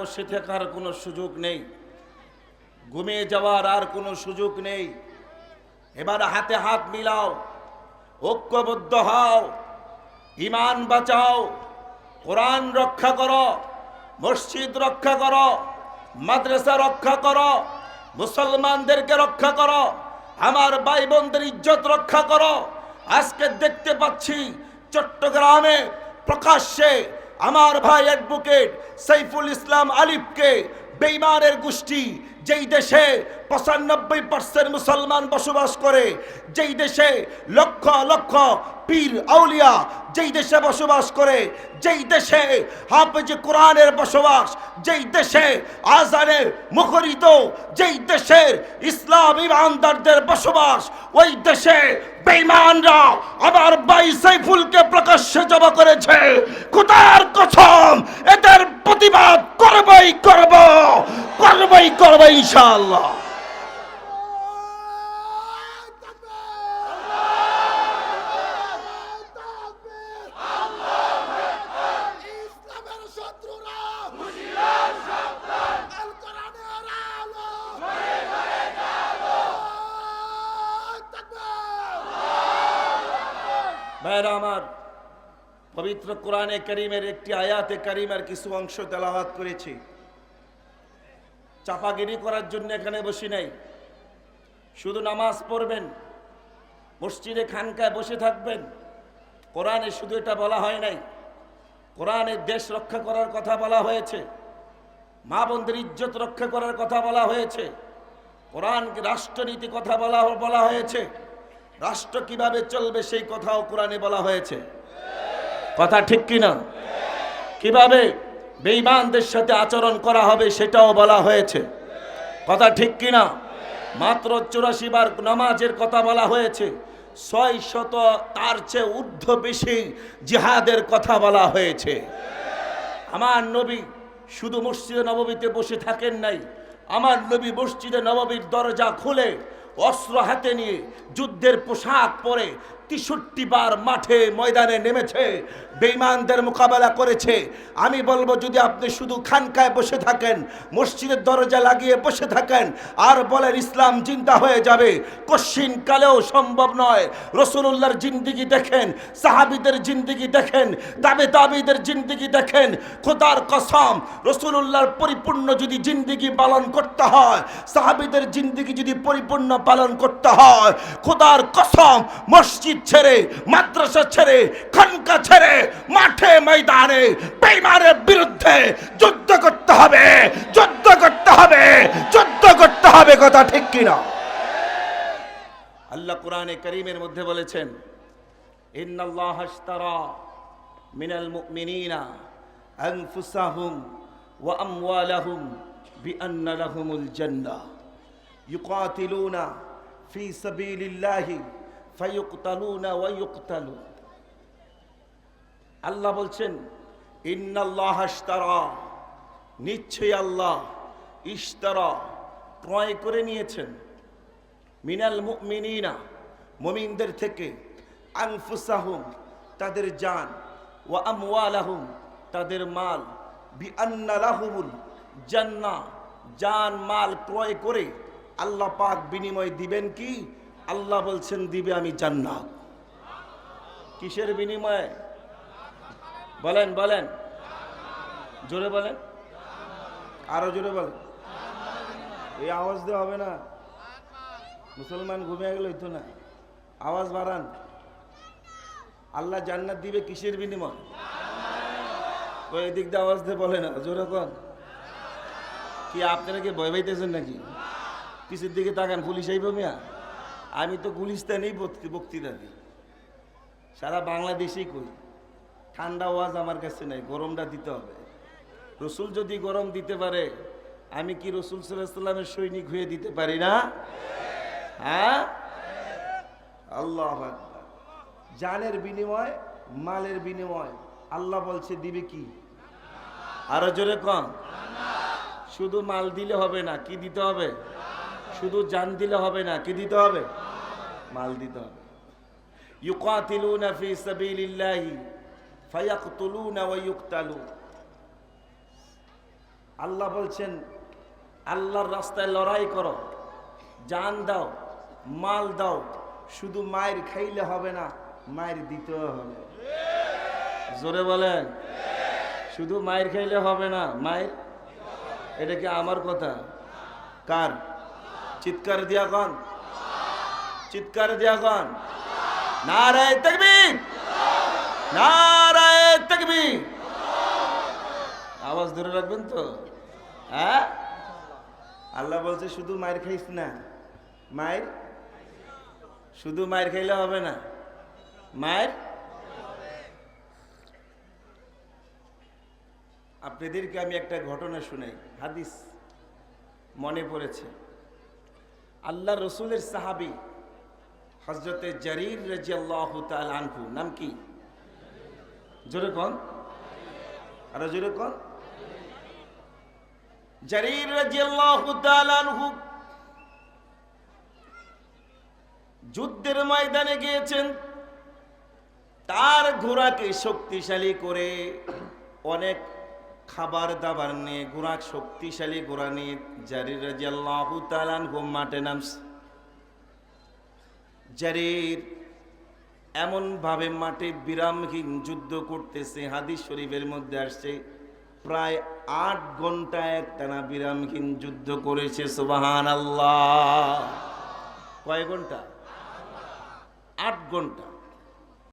বসে থাকার কোনো সুযোগ নেই, ঘুমিয়ে যাওয়ার আর কোনো সুযোগ নেই। এবার হাতে হাত মিলাও, ঐক্যবদ্ধ হও, ঈমান বাঁচাও, কোরআন রক্ষা করো, মসজিদ রক্ষা করো, মাদ্রাসা রক্ষা করো, মুসলমানদেরকে রক্ষা করো, আমার ভাই বোনদের ইজ্জত রক্ষা করো। আজকে দেখতে পাচ্ছি চট্টগ্রামে প্রকাশ্যে আমার ভাই অ্যাডভোকেট সাইফুল ইসলাম আলিফকে বেঈমানের গোষ্ঠী, যেই দেশে ৯৫% মুসলমান বসবাস করে, যেই দেশে লক্ষ লক্ষ পীর আউলিয়া যেই দেশে বসবাস করে, যেই দেশে হাফেজ কোরআনের বসবাস, যেই দেশে আজানে মুখরিত, যেই দেশের ইসলামী ইমানদারদের বসবাস, ওই দেশে বেঈমানরা আমার ভাই সাইফুলকে প্রকাশ্যে জমা করেছে। খোদার কসম, এদের প্রতিবাদ করবই করব, করবই করব ইনশাআল্লাহ। ভাইরা আমার, পবিত্র কোরআনে কারীমের একটি আয়াতে কারীমার কিছু অংশ তেলাওয়াত করেছি। চাপাগিরি করার জন্য এখানে বসি নাই, শুধু নামাজ পড়বেন, মসজিদে খানকায় বসে থাকবেন। কোরআনে শুধু এটা বলা হয় নাই, কোরআনে দেশ রক্ষা করার কথা বলা হয়েছে, মা বোনদের ইজ্জত রক্ষা করার কথা বলা হয়েছে, কোরআনকে রাষ্ট্রনীতি কথা বলা হয়েছে, রাষ্ট্র কিভাবে চলবে সেই কথাও কোরআনে বলা হয়েছে। কথা ঠিক কিনা? কিভাবে বেঈমানদের সাথে আচরণ করা হবে সেটাও বলা হয়েছে। কথা ঠিক কিনা? মাত্র ৮৪ বার নামাজের কথা বলা হয়েছে, ৬০০ তার চেয়ে ঊর্ধ্ব বেশি জিহাদের কথা বলা হয়েছে। আমার নবী শুধু মসজিদে নববীতে বসে থাকেন নাই, আমার নবী মসজিদে নববীর দরজা খুলে অস্ত্র হাতে নিয়ে যুদ্ধের পোশাক পরে ৬৩ বার মাঠে ময়দানে নেমেছে, বেঈমানদের মোকাবেলা করেছে। আমি বলবো, যদি আপনি শুধু খানকায় বসে থাকেন, মসজিদের দরজা লাগিয়ে বসে থাকেন আর বলেন ইসলাম জিন্দা হয়ে যাবে, কশিন কালেও সম্ভব নয়। রাসূলুল্লাহর জিন্দেগি দেখেন, সাহাবীদের জিন্দেগি দেখেন, তাবিঈদের জিন্দেগি দেখেন। খোদার কসম, রাসূলুল্লাহর পরিপূর্ণ যদি জিন্দেগি পালন করতে হয়, সাহাবীদের জিন্দেগি যদি পরিপূর্ণ পালন করতে হয়, খোদার কসম, মসজিদ ছেড়ে, মাদ্রাসা ছেড়ে, খানকা ছেড়ে মাঠে ময়দানে বেঈমানের বিরুদ্ধে যুদ্ধ করতে হবে, যুদ্ধ করতে হবে, যুদ্ধ করতে হবে। কথা ঠিক কিনা? আল্লাহ কোরআনে কারীমের মধ্যে বলেছেন, ইন্নাল্লাহা আশতারা মিনাল মুমিনিনা আনফুসাহুম ওয়া আমওয়ালাহুম বিআন্না লাহুমুল জান্নাহ ইউকাতিলুনা ফি সাবিলিল্লাহি ফায়ুকতালুনা ওয়া ইউকতালুন। আল্লাহ বলছেন, ইন্নাল্লাহা আশতারা, নিশ্চয়ই আল্লাহ, ইশতারা, ক্রয় করে নিয়েছেন, মিনাল মুমিনিনা, মুমিনদের থেকে, আনফুসাহুম, তাদের জান, ওয়া আমওয়ালাহুম, তাদের মাল, বিআন্না লাহুমুল জান্নাহ, জান মাল ক্রয় করে আল্লাহ পাক বিনিময় দিবেন কি? আল্লাহ বলছেন, দিবে আমি জান্নাত। কিসের বিনিময়ে? বলেন বলেন, জোরে বলেন, আরো জোরে বলেন। এই আওয়াজ দেওয়া হবে না, মুসলমান ঘুমিয়ে গেলে হইতো না, আওয়াজ বাড়ান। আল্লাহ জান্নাত দিবে কিসের বিনিময়? ওই দিক দিয়ে আওয়াজ দিয়ে বলে না, জোরে কন। কি আপনারা কি ভয় পাইতেছেন নাকি? পিছের দিকে তাকান, পুলিশ আইব মিয়া। আমি তো গুলিস্তানেই বক্তৃতা দিই, সারা বাংলাদেশেই করি। ঠান্ডা ওয়াজ আমার কাছে নাই, গরমটা দিতে হবে। রসুল যদি গরম দিতে পারে, আমি কি রসুল সাল্লাল্লাহু আলাইহি ওয়াসাল্লামের সৈনিক হয়ে দিতে পারি না? হ্যাঁ, আল্লাহু আকবার। জানের বিনিময়, মালের বিনিময় আল্লাহ বলছে দিবে কি? আরো জোরে কম। শুধু মাল দিলে হবে না, কি দিতে হবে? শুধু জান দিলে হবে না, কি দিতে হবে? মাল দিতে হবে। ইউকাতিলুনা ফি সাবিলিল্লাহি ফায়াকতুলুনা ওয়া ইউকতালুন। আল্লাহ বলছেন আল্লাহর রাস্তায় লড়াই করো, জান দাও, মাল দাও, শুধু মায়ের খাইলে হবে না, মায়ের দিতেও হবে। জোরে বলেন, শুধু মায়ের খাইলে হবে না, মায়ের। এটা কি আমার কথা? কার? চিৎকার দিয়া কন, চিৎকার দিয়া কন, নারায়ে তাকবীর, নারায়ে তাকবীর। আওয়াজ ধরে রাখবেন তো। হ্যাঁ, আল্লাহ বলছে শুধু মায়ের খাইস না, মায়ের, শুধু মায়ের খাইলে হবে না, মায়ের। আপনাদেরকে আমি একটা ঘটনা শুনাই, হাদিস মনে পড়েছে। আল্লাহ রসুলের সাহাবী হযরতে জারীর রাদিয়াল্লাহু তাআলা আনহু, নাম কি? জোরে কোন, আরো জোরে কোন। জারীর রাদিয়াল্লাহু তাআলা আনহু যুদ্ধের ময়দানে গিয়েছেন। তার ঘোড়াকে শক্তিশালী করে, অনেক খাবার দাবার নিয়ে, ঘোড়া শক্তিশালী ঘোড়া নিয়ে জারীর রাদিয়াল্লাহু তাআলা আনহু মাঠে নামছে। জারীর এমন ভাবে মাঠে বিরামহীন যুদ্ধ করতেছে, হাদিস শরীফের মধ্যে আসছে প্রায় 8 ঘন্টা একটানা বিরামহীন যুদ্ধ করেছে। সুবহানাল্লাহ। কয় ঘন্টা? 8 ঘন্টা।